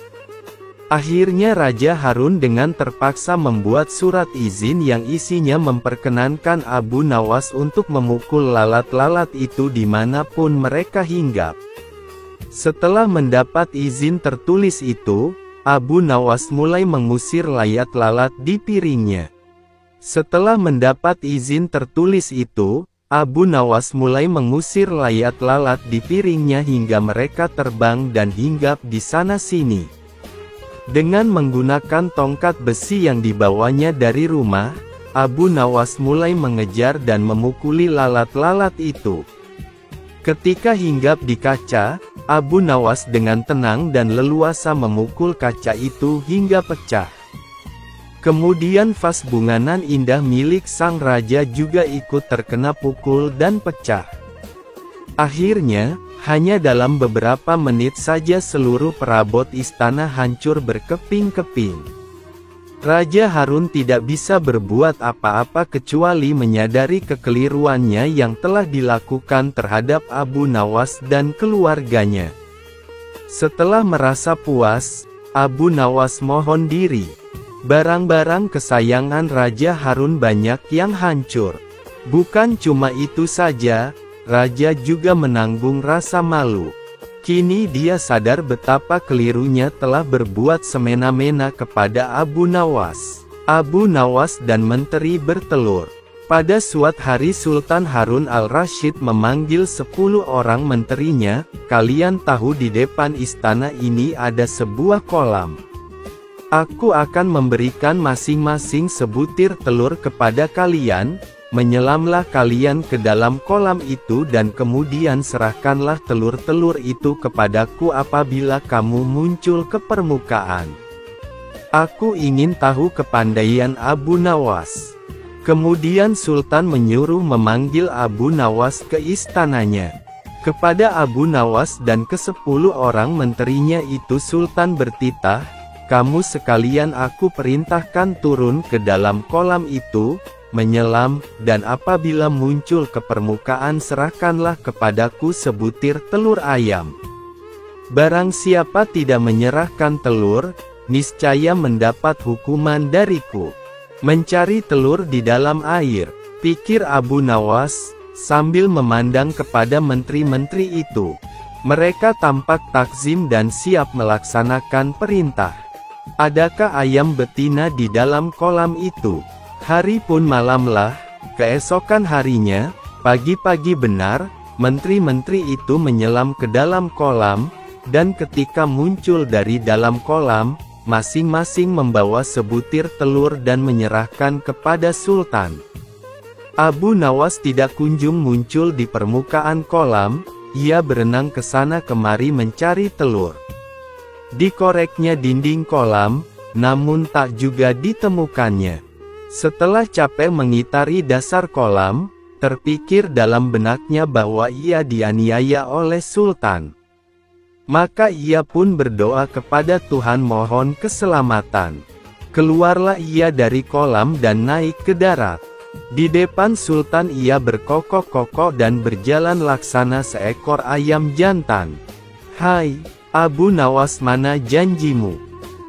Akhirnya Raja Harun dengan terpaksa membuat surat izin yang isinya memperkenankan Abu Nawas untuk memukul lalat-lalat itu dimanapun mereka hinggap. Setelah mendapat izin tertulis itu, Abu Nawas mulai mengusir lalat-lalat di piringnya. Setelah mendapat izin tertulis itu, Abu Nawas mulai mengusir lalat-lalat di piringnya hingga mereka terbang dan hinggap di sana-sini. Dengan menggunakan tongkat besi yang dibawanya dari rumah, Abu Nawas mulai mengejar dan memukuli lalat-lalat itu. Ketika hinggap di kaca, Abu Nawas dengan tenang dan leluasa memukul kaca itu hingga pecah. Kemudian vas bunga nan indah milik sang raja juga ikut terkena pukul dan pecah. Akhirnya, hanya dalam beberapa menit saja seluruh perabot istana hancur berkeping-keping. Raja Harun tidak bisa berbuat apa-apa kecuali menyadari kekeliruannya yang telah dilakukan terhadap Abu Nawas dan keluarganya. Setelah merasa puas, Abu Nawas mohon diri. Barang-barang kesayangan Raja Harun banyak yang hancur. Bukan cuma itu saja, Raja juga menanggung rasa malu. Kini dia sadar betapa kelirunya telah berbuat semena-mena kepada Abu Nawas. Abu Nawas dan menteri bertelur. Pada suatu hari Sultan Harun al-Rasyid memanggil 10 orang menterinya, "Kalian tahu di depan istana ini ada sebuah kolam. Aku akan memberikan masing-masing sebutir telur kepada kalian. Menyelamlah kalian ke dalam kolam itu dan kemudian serahkanlah telur-telur itu kepadaku apabila kamu muncul ke permukaan. Aku ingin tahu kepandaian Abu Nawas." Kemudian Sultan menyuruh memanggil Abu Nawas ke istananya. Kepada Abu Nawas dan ke-10 orang menterinya itu Sultan bertitah, "Kamu sekalian aku perintahkan turun ke dalam kolam itu, menyelam, dan apabila muncul ke permukaan serahkanlah kepadaku sebutir telur ayam. Barang siapa tidak menyerahkan telur, niscaya mendapat hukuman dariku." "Mencari telur di dalam air," pikir Abu Nawas, sambil memandang kepada menteri-menteri itu. Mereka tampak takzim dan siap melaksanakan perintah. "Adakah ayam betina di dalam kolam itu?" Hari pun malamlah, keesokan harinya, pagi-pagi benar, menteri-menteri itu menyelam ke dalam kolam, dan ketika muncul dari dalam kolam, masing-masing membawa sebutir telur dan menyerahkan kepada Sultan. Abu Nawas tidak kunjung muncul di permukaan kolam, ia berenang ke sana kemari mencari telur. Dikoreknya dinding kolam, namun tak juga ditemukannya. Setelah capek mengitari dasar kolam, terpikir dalam benaknya bahwa ia dianiaya oleh Sultan. Maka ia pun berdoa kepada Tuhan mohon keselamatan. Keluarlah ia dari kolam dan naik ke darat. Di depan Sultan ia berkokok-kokok dan berjalan laksana seekor ayam jantan. "Hai, Abu Nawas, mana janjimu?"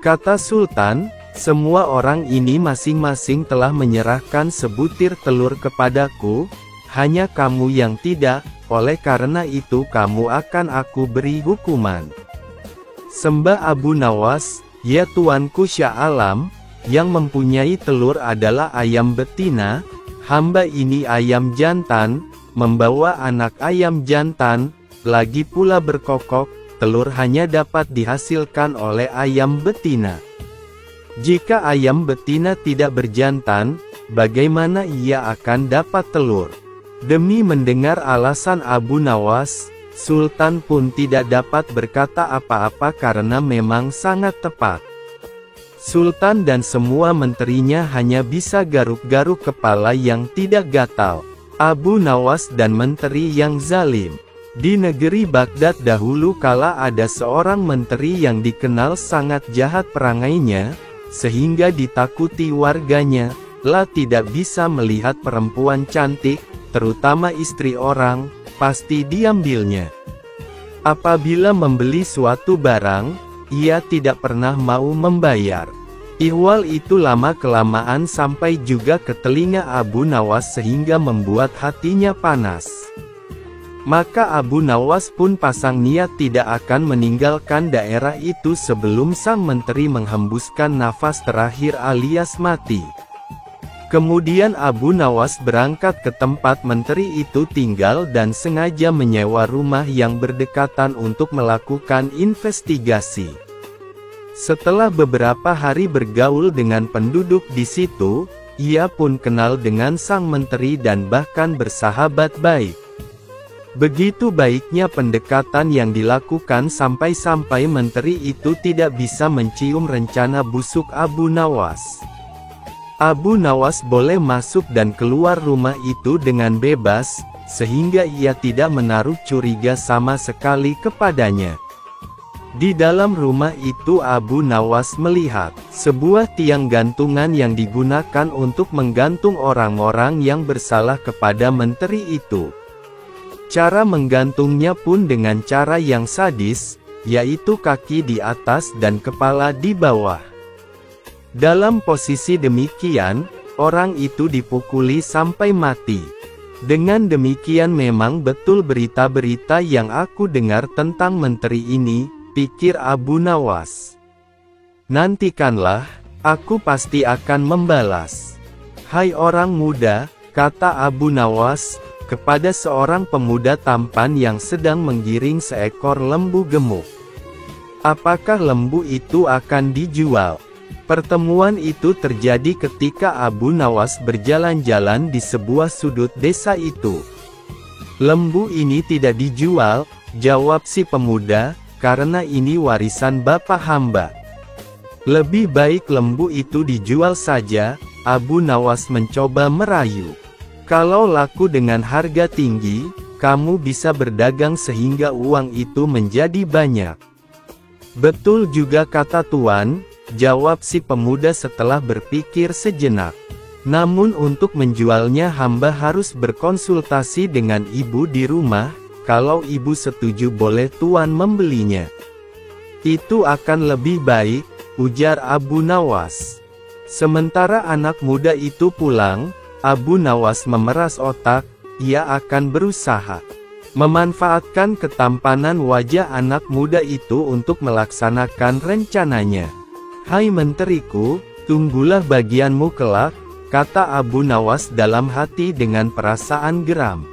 kata Sultan. "Semua orang ini masing-masing telah menyerahkan sebutir telur kepadaku, hanya kamu yang tidak. Oleh karena itu kamu akan aku beri hukuman." Sembah Abu Nawas, "Ya Tuanku Syah Alam, yang mempunyai telur adalah ayam betina, hamba ini ayam jantan, membawa anak ayam jantan, lagi pula berkokok, telur hanya dapat dihasilkan oleh ayam betina. Jika ayam betina tidak berjantan, bagaimana ia akan dapat telur?" Demi mendengar alasan Abu Nawas, Sultan pun tidak dapat berkata apa-apa karena memang sangat tepat. Sultan dan semua menterinya hanya bisa garuk-garuk kepala yang tidak gatal. Abu Nawas dan menteri yang zalim. Di negeri Baghdad dahulu kala ada seorang menteri yang dikenal sangat jahat perangainya, sehingga ditakuti warganya, lah tidak bisa melihat perempuan cantik, terutama istri orang, pasti diambilnya. Apabila membeli suatu barang, ia tidak pernah mau membayar. Ihwal itu lama-kelamaan sampai juga ke telinga Abu Nawas sehingga membuat hatinya panas. Maka Abu Nawas pun pasang niat tidak akan meninggalkan daerah itu sebelum sang menteri menghembuskan nafas terakhir alias mati. Kemudian Abu Nawas berangkat ke tempat menteri itu tinggal dan sengaja menyewa rumah yang berdekatan untuk melakukan investigasi. Setelah beberapa hari bergaul dengan penduduk di situ, ia pun kenal dengan sang menteri dan bahkan bersahabat baik. Begitu baiknya pendekatan yang dilakukan sampai-sampai menteri itu tidak bisa mencium rencana busuk Abu Nawas. Abu Nawas boleh masuk dan keluar rumah itu dengan bebas, sehingga ia tidak menaruh curiga sama sekali kepadanya. Di dalam rumah itu Abu Nawas melihat sebuah tiang gantungan yang digunakan untuk menggantung orang-orang yang bersalah kepada menteri itu. Cara menggantungnya pun dengan cara yang sadis, yaitu kaki di atas dan kepala di bawah. Dalam posisi demikian, orang itu dipukuli sampai mati. Dengan demikian memang betul berita-berita yang aku dengar tentang menteri ini, pikir Abu Nawas. Nantikanlah, aku pasti akan membalas. Hai orang muda, kata Abu Nawas, kepada seorang pemuda tampan yang sedang menggiring seekor lembu gemuk. Apakah lembu itu akan dijual? Pertemuan itu terjadi ketika Abu Nawas berjalan-jalan di sebuah sudut desa itu. Lembu ini tidak dijual, jawab si pemuda, karena ini warisan bapak hamba. Lebih baik lembu itu dijual saja, Abu Nawas mencoba merayu. Kalau laku dengan harga tinggi, kamu bisa berdagang sehingga uang itu menjadi banyak. Betul juga kata tuan, jawab si pemuda setelah berpikir sejenak. Namun untuk menjualnya hamba harus berkonsultasi dengan ibu di rumah, kalau ibu setuju boleh tuan membelinya. Itu akan lebih baik, ujar Abu Nawas. Sementara anak muda itu pulang, Abu Nawas memeras otak, ia akan berusaha memanfaatkan ketampanan wajah anak muda itu untuk melaksanakan rencananya. Hai menteriku, tunggulah bagianmu kelak, kata Abu Nawas dalam hati dengan perasaan geram.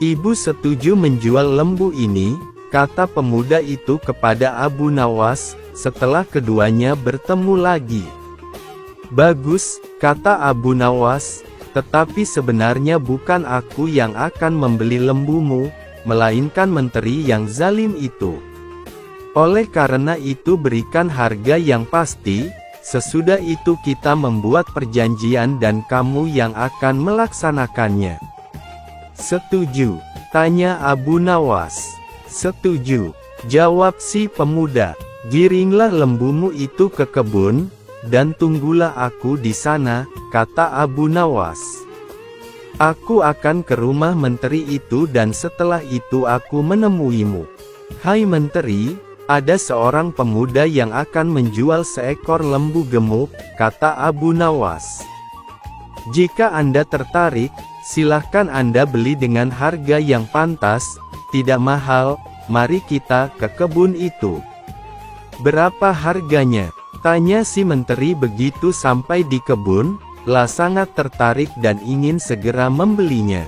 Ibu setuju menjual lembu ini, kata pemuda itu kepada Abu Nawas, setelah keduanya bertemu lagi. Bagus, kata Abu Nawas, tetapi sebenarnya bukan aku yang akan membeli lembumu, melainkan menteri yang zalim itu. Oleh karena itu berikan harga yang pasti, sesudah itu kita membuat perjanjian dan kamu yang akan melaksanakannya. Setuju? Tanya Abu Nawas. Setuju, jawab si pemuda. Giringlah lembumu itu ke kebun, dan tunggulah aku di sana, kata Abu Nawas. Aku akan ke rumah menteri itu dan setelah itu aku menemuimu. Hai menteri, ada seorang pemuda yang akan menjual seekor lembu gemuk, kata Abu Nawas. Jika Anda tertarik, silahkan Anda beli dengan harga yang pantas, tidak mahal, mari kita ke kebun itu. Berapa harganya? Tanya si menteri begitu sampai di kebun, lah sangat tertarik dan ingin segera membelinya.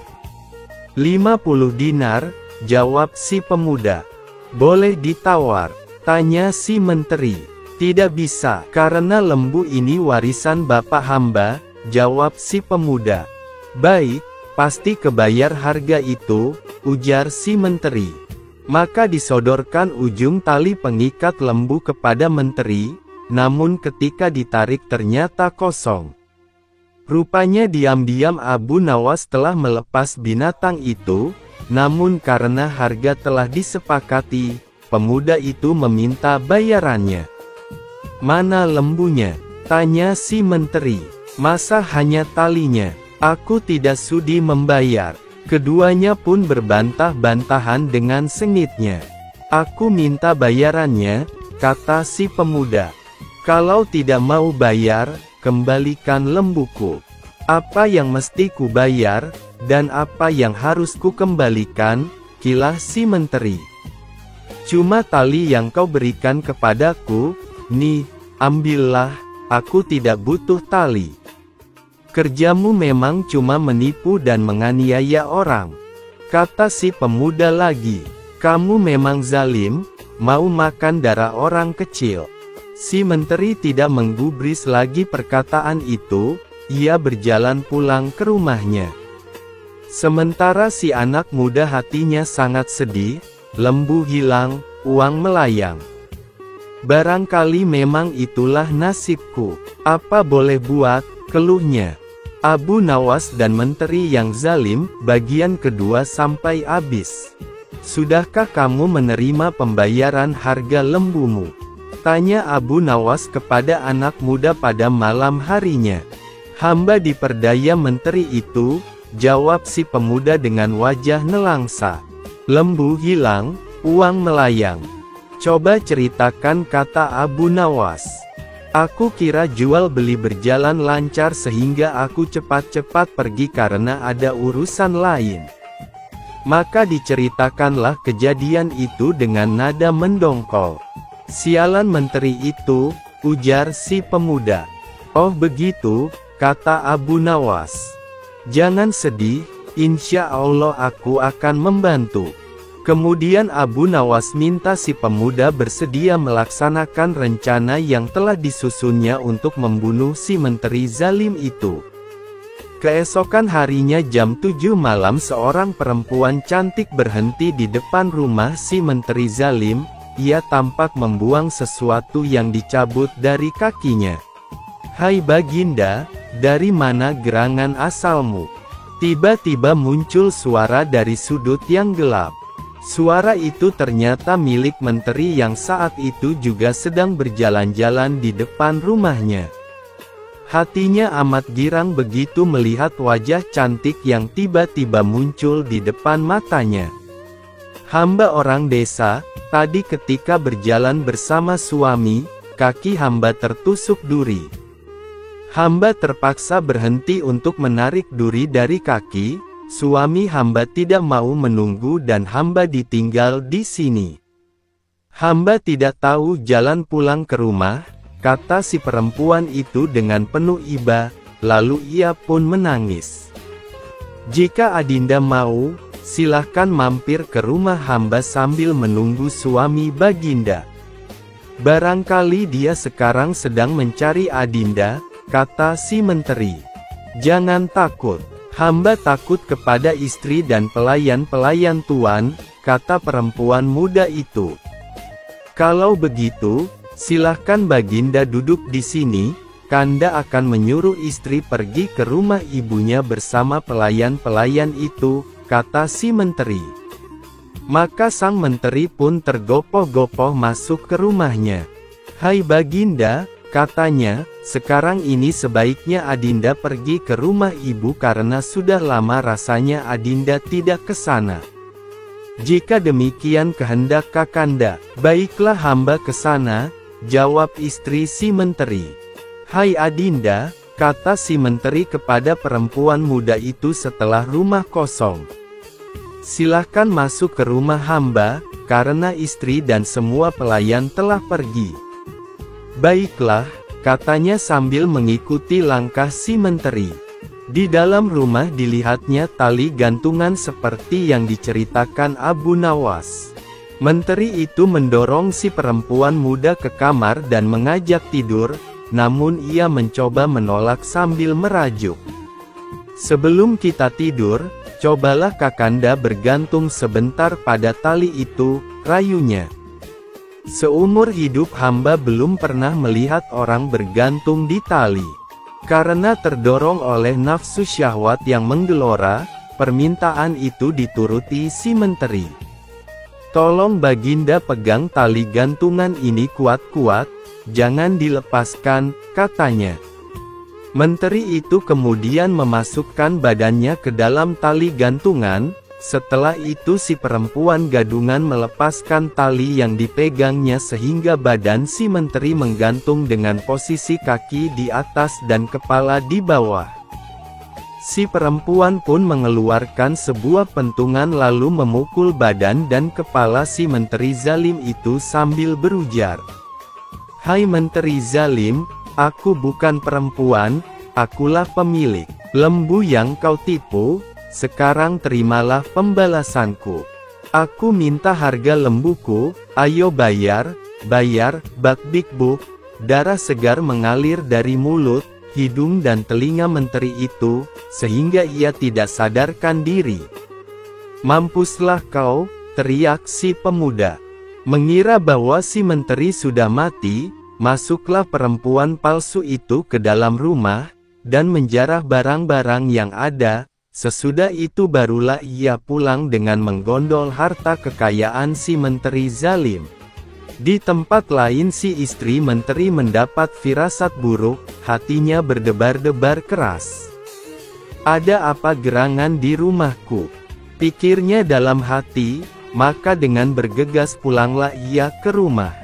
50 dinar, jawab si pemuda. Boleh ditawar? Tanya si menteri. Tidak bisa, karena lembu ini warisan bapak hamba, jawab si pemuda. Baik, pasti kebayar harga itu, ujar si menteri. Maka disodorkan ujung tali pengikat lembu kepada menteri, namun ketika ditarik ternyata kosong. Rupanya diam-diam Abu Nawas telah melepas binatang itu, namun karena harga telah disepakati, pemuda itu meminta bayarannya. Mana lembunya? Tanya si menteri. Masa hanya talinya? Aku tidak sudi membayar. Keduanya pun berbantah-bantahan dengan sengitnya. Aku minta bayarannya, kata si pemuda. Kalau tidak mau bayar, kembalikan lembuku. Apa yang mesti ku bayar, dan apa yang harus ku kembalikan, kilah si menteri. Cuma tali yang kau berikan kepadaku, nih, ambillah, aku tidak butuh tali. Kerjamu memang cuma menipu dan menganiaya orang. Kata si pemuda lagi, kamu memang zalim, mau makan darah orang kecil. Si menteri tidak menggubris lagi perkataan itu, ia berjalan pulang ke rumahnya. Sementara si anak muda hatinya sangat sedih, lembu hilang, uang melayang. Barangkali memang itulah nasibku, apa boleh buat, keluhnya. Abu Nawas dan menteri yang zalim, bagian kedua sampai habis. Sudahkah kamu menerima pembayaran harga lembumu? Tanya Abu Nawas kepada anak muda pada malam harinya. Hamba diperdaya menteri itu, jawab si pemuda dengan wajah nelangsa. Lembu hilang, uang melayang. Coba ceritakan, kata Abu Nawas. Aku kira jual beli berjalan lancar sehingga aku cepat-cepat pergi karena ada urusan lain. Maka diceritakanlah kejadian itu dengan nada mendongkol. Sialan menteri itu, ujar si pemuda. Oh begitu, kata Abu Nawas. Jangan sedih, insya Allah aku akan membantu. Kemudian Abu Nawas minta si pemuda bersedia melaksanakan rencana yang telah disusunnya untuk membunuh si menteri zalim itu. Keesokan harinya jam 7 malam seorang perempuan cantik berhenti di depan rumah si menteri zalim. Ia tampak membuang sesuatu yang dicabut dari kakinya. Hai Baginda, dari mana gerangan asalmu? Tiba-tiba muncul suara dari sudut yang gelap. Suara itu ternyata milik menteri yang saat itu juga sedang berjalan-jalan di depan rumahnya. Hatinya amat girang begitu melihat wajah cantik yang tiba-tiba muncul di depan matanya. Hamba orang desa, tadi ketika berjalan bersama suami, kaki hamba tertusuk duri. Hamba terpaksa berhenti untuk menarik duri dari kaki. Suami hamba tidak mau menunggu dan hamba ditinggal di sini. Hamba tidak tahu jalan pulang ke rumah, kata si perempuan itu dengan penuh iba, lalu ia pun menangis. Jika Adinda mau, silahkan mampir ke rumah hamba sambil menunggu suami Baginda. Barangkali dia sekarang sedang mencari Adinda, kata si menteri. Jangan takut. Hamba takut kepada istri dan pelayan-pelayan tuan, kata perempuan muda itu. Kalau begitu, silahkan Baginda duduk di sini, Kanda akan menyuruh istri pergi ke rumah ibunya bersama pelayan-pelayan itu, kata si menteri. Maka sang menteri pun tergopoh-gopoh masuk ke rumahnya. Hai Baginda, katanya, sekarang ini sebaiknya Adinda pergi ke rumah ibu karena sudah lama rasanya Adinda tidak ke sana. Jika demikian kehendak Kakanda, baiklah hamba ke sana, jawab istri si menteri. Hai Adinda, kata si menteri kepada perempuan muda itu setelah rumah kosong. Silahkan masuk ke rumah hamba, karena istri dan semua pelayan telah pergi. Baiklah, katanya sambil mengikuti langkah si menteri. Di dalam rumah dilihatnya tali gantungan seperti yang diceritakan Abu Nawas. Menteri itu mendorong si perempuan muda ke kamar dan mengajak tidur, namun ia mencoba menolak sambil merajuk. Sebelum kita tidur, cobalah Kakanda bergantung sebentar pada tali itu, rayunya. Seumur hidup hamba belum pernah melihat orang bergantung di tali. Karena terdorong oleh nafsu syahwat yang menggelora, permintaan itu dituruti si menteri. Tolong Baginda pegang tali gantungan ini kuat-kuat, jangan dilepaskan, katanya. Menteri itu kemudian memasukkan badannya ke dalam tali gantungan. Setelah itu si perempuan gadungan melepaskan tali yang dipegangnya sehingga badan si menteri menggantung dengan posisi kaki di atas dan kepala di bawah. Si perempuan pun mengeluarkan sebuah pentungan lalu memukul badan dan kepala si menteri zalim itu sambil berujar. Hai menteri zalim, aku bukan perempuan, akulah pemilik lembu yang kau tipu. Sekarang terimalah pembalasanku. Aku minta harga lembuku, ayo bayar, bayar, bak-bik-buk. Darah segar mengalir dari mulut, hidung dan telinga menteri itu, sehingga ia tidak sadarkan diri. Mampuslah kau, teriak si pemuda. Mengira bahwa si menteri sudah mati, masuklah perempuan palsu itu ke dalam rumah. dan menjarah barang-barang yang ada. Sesudah itu barulah ia pulang dengan menggondol harta kekayaan si menteri zalim. Di tempat lain si istri menteri mendapat firasat buruk, hatinya berdebar-debar keras. Ada apa gerangan di rumahku? Pikirnya dalam hati, maka dengan bergegas pulanglah ia ke rumah.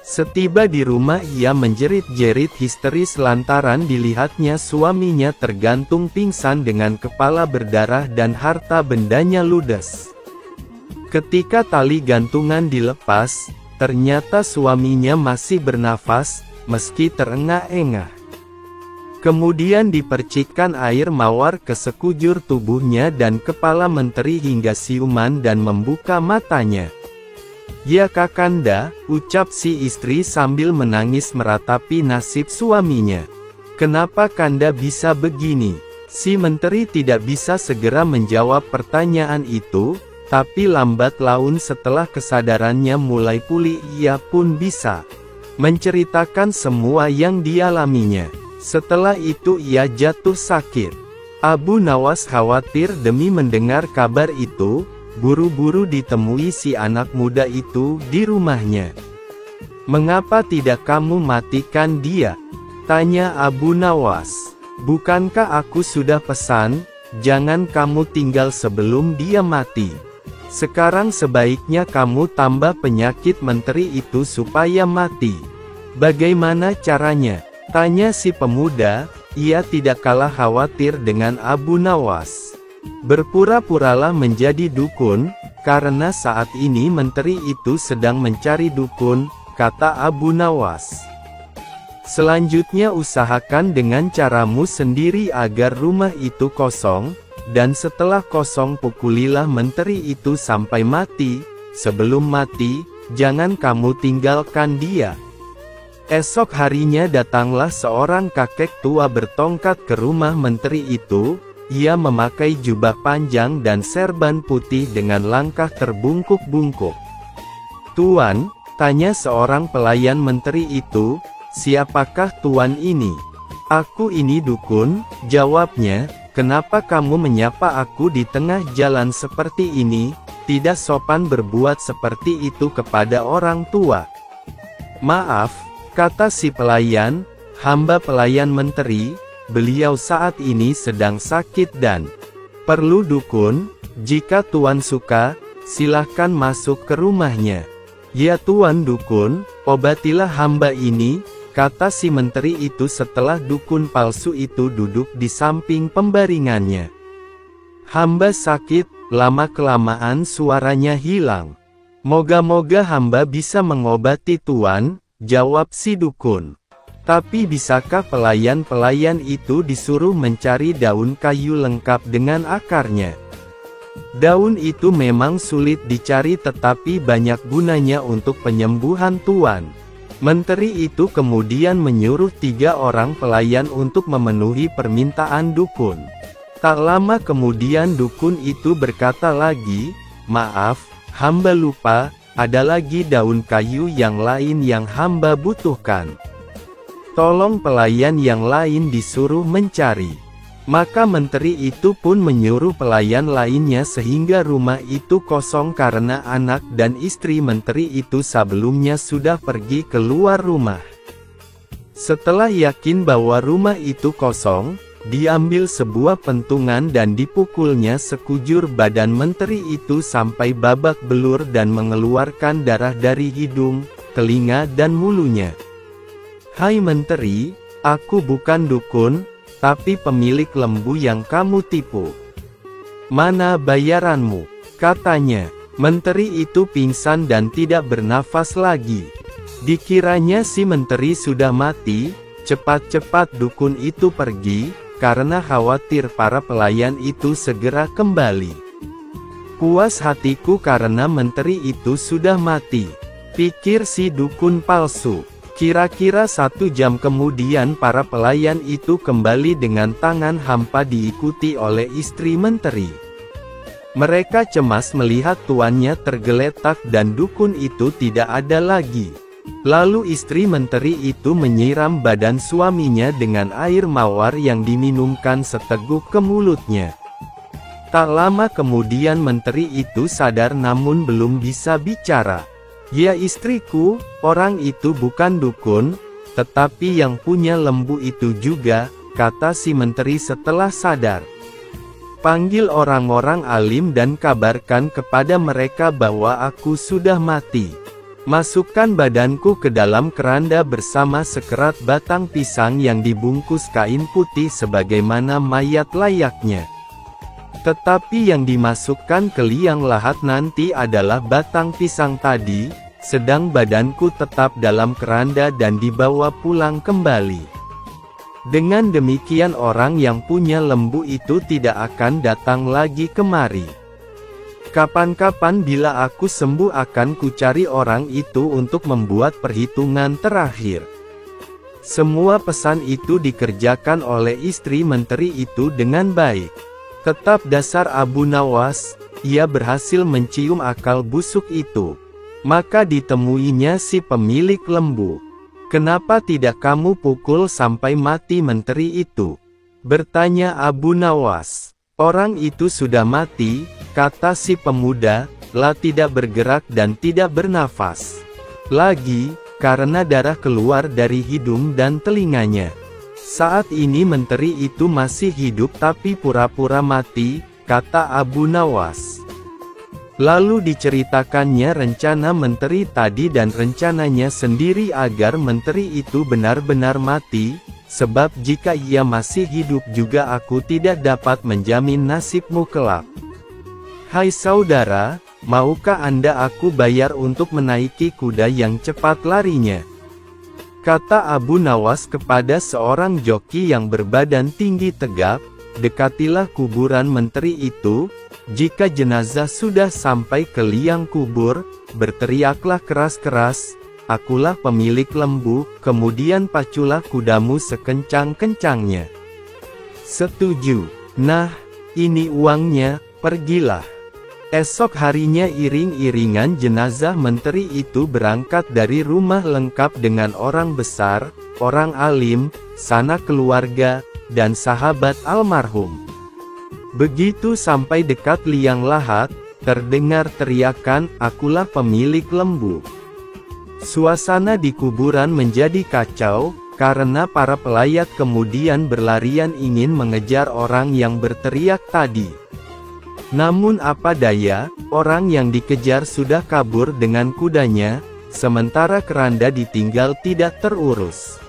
Setiba di rumah ia menjerit-jerit histeris lantaran dilihatnya suaminya tergantung pingsan dengan kepala berdarah dan harta bendanya ludes. Ketika tali gantungan dilepas, ternyata suaminya masih bernafas, meski terengah-engah. Kemudian dipercikkan air mawar ke sekujur tubuhnya dan kepala menteri hingga siuman dan membuka matanya. "Ya Kakanda," ucap si istri sambil menangis meratapi nasib suaminya. "Kenapa Kanda bisa begini?" Si menteri tidak bisa segera menjawab pertanyaan itu, tapi lambat laun setelah kesadarannya mulai pulih ia pun bisa menceritakan semua yang dialaminya. Setelah itu ia jatuh sakit. Abu Nawas khawatir demi mendengar kabar itu, buru-buru ditemui si anak muda itu di rumahnya. "Mengapa tidak kamu matikan dia?" tanya Abu Nawas. "Bukankah aku sudah pesan, jangan kamu tinggal sebelum dia mati? Sekarang sebaiknya kamu tambah penyakit menteri itu supaya mati. Bagaimana caranya?" tanya si pemuda. Ia tidak kalah khawatir dengan Abu Nawas. "Berpura-puralah menjadi dukun, karena saat ini menteri itu sedang mencari dukun," kata Abu Nawas. "Selanjutnya usahakan dengan caramu sendiri agar rumah itu kosong, dan setelah kosong pukulilah menteri itu sampai mati. Sebelum mati, jangan kamu tinggalkan dia." Esok harinya datanglah seorang kakek tua bertongkat ke rumah menteri itu. Ia memakai jubah panjang dan serban putih dengan langkah terbungkuk-bungkuk. "Tuan," tanya seorang pelayan menteri itu, "siapakah tuan ini?" "Aku ini dukun," jawabnya. "Kenapa kamu menyapa aku di tengah jalan seperti ini? Tidak sopan berbuat seperti itu kepada orang tua." "Maaf," kata si pelayan, "hamba pelayan menteri, beliau saat ini sedang sakit dan perlu dukun. Jika tuan suka, silahkan masuk ke rumahnya." "Ya tuan dukun, obatilah hamba ini," kata si menteri itu setelah dukun palsu itu duduk di samping pembaringannya. "Hamba sakit," lama-kelamaan suaranya hilang. "Moga-moga hamba bisa mengobati tuan," jawab si dukun. "Tapi bisakah pelayan-pelayan itu disuruh mencari daun kayu lengkap dengan akarnya?" "Daun itu memang sulit dicari tetapi banyak gunanya untuk penyembuhan tuan." Menteri itu kemudian menyuruh 3 orang pelayan untuk memenuhi permintaan dukun. Tak lama kemudian dukun itu berkata lagi, "Maaf, hamba lupa. Ada lagi daun kayu yang lain yang hamba butuhkan. Tolong pelayan yang lain disuruh mencari." Maka menteri itu pun menyuruh pelayan lainnya sehingga rumah itu kosong karena anak dan istri menteri itu sebelumnya sudah pergi keluar rumah. Setelah yakin bahwa rumah itu kosong, diambil sebuah pentungan dan dipukulnya sekujur badan menteri itu sampai babak belur dan mengeluarkan darah dari hidung, telinga dan mulunya. "Hai menteri, aku bukan dukun, tapi pemilik lembu yang kamu tipu. Mana bayaranmu?" katanya. Menteri itu pingsan dan tidak bernafas lagi. Dikiranya si menteri sudah mati. Cepat-cepat dukun itu pergi, karena khawatir para pelayan itu segera kembali. "Puas hatiku karena menteri itu sudah mati," pikir si dukun palsu. Kira-kira 1 jam kemudian para pelayan itu kembali dengan tangan hampa diikuti oleh istri menteri. Mereka cemas melihat tuannya tergeletak dan dukun itu tidak ada lagi. Lalu istri menteri itu menyiram badan suaminya dengan air mawar yang diminumkan seteguk ke mulutnya. Tak lama kemudian menteri itu sadar namun belum bisa bicara. "Ya istriku, orang itu bukan dukun, tetapi yang punya lembu itu juga," kata si menteri setelah sadar. "Panggil orang-orang alim dan kabarkan kepada mereka bahwa aku sudah mati. Masukkan badanku ke dalam keranda bersama sekerat batang pisang yang dibungkus kain putih sebagaimana mayat layaknya. Tetapi yang dimasukkan ke liang lahat nanti adalah batang pisang tadi, sedang badanku tetap dalam keranda dan dibawa pulang kembali. Dengan demikian orang yang punya lembu itu tidak akan datang lagi kemari. Kapan-kapan bila aku sembuh akan kucari orang itu untuk membuat perhitungan terakhir." Semua pesan itu dikerjakan oleh istri menteri itu dengan baik. Tetap dasar Abu Nawas, ia berhasil mencium akal busuk itu. Maka ditemuinya si pemilik lembu. "Kenapa tidak kamu pukul sampai mati menteri itu?" bertanya Abu Nawas. "Orang itu sudah mati," kata si pemuda, "lah tidak bergerak dan tidak bernafas lagi, karena darah keluar dari hidung dan telinganya. Saat ini menteri itu masih hidup tapi pura-pura mati," kata Abu Nawas. Lalu diceritakannya rencana menteri tadi dan rencananya sendiri agar menteri itu benar-benar mati, sebab jika ia masih hidup juga aku tidak dapat menjamin nasibmu kelak. "Hai saudara, maukah Anda aku bayar untuk menaiki kuda yang cepat larinya?" kata Abu Nawas kepada seorang joki yang berbadan tinggi tegap. "Dekatilah kuburan menteri itu. Jika jenazah sudah sampai ke liang kubur, berteriaklah keras-keras, 'Akulah pemilik lembu,' kemudian paculah kudamu sekencang-kencangnya." "Setuju. Nah, ini uangnya, pergilah." Esok harinya iring-iringan jenazah menteri itu berangkat dari rumah lengkap dengan orang besar, orang alim, sanak keluarga, dan sahabat almarhum. Begitu sampai dekat liang lahat, terdengar teriakan, "Akulah pemilik lembu." Suasana di kuburan menjadi kacau, karena para pelayat kemudian berlarian ingin mengejar orang yang berteriak tadi. Namun apa daya, orang yang dikejar sudah kabur dengan kudanya, sementara keranda ditinggal tidak terurus.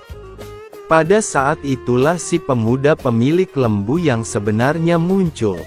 Pada saat itulah si pemuda pemilik lembu yang sebenarnya muncul.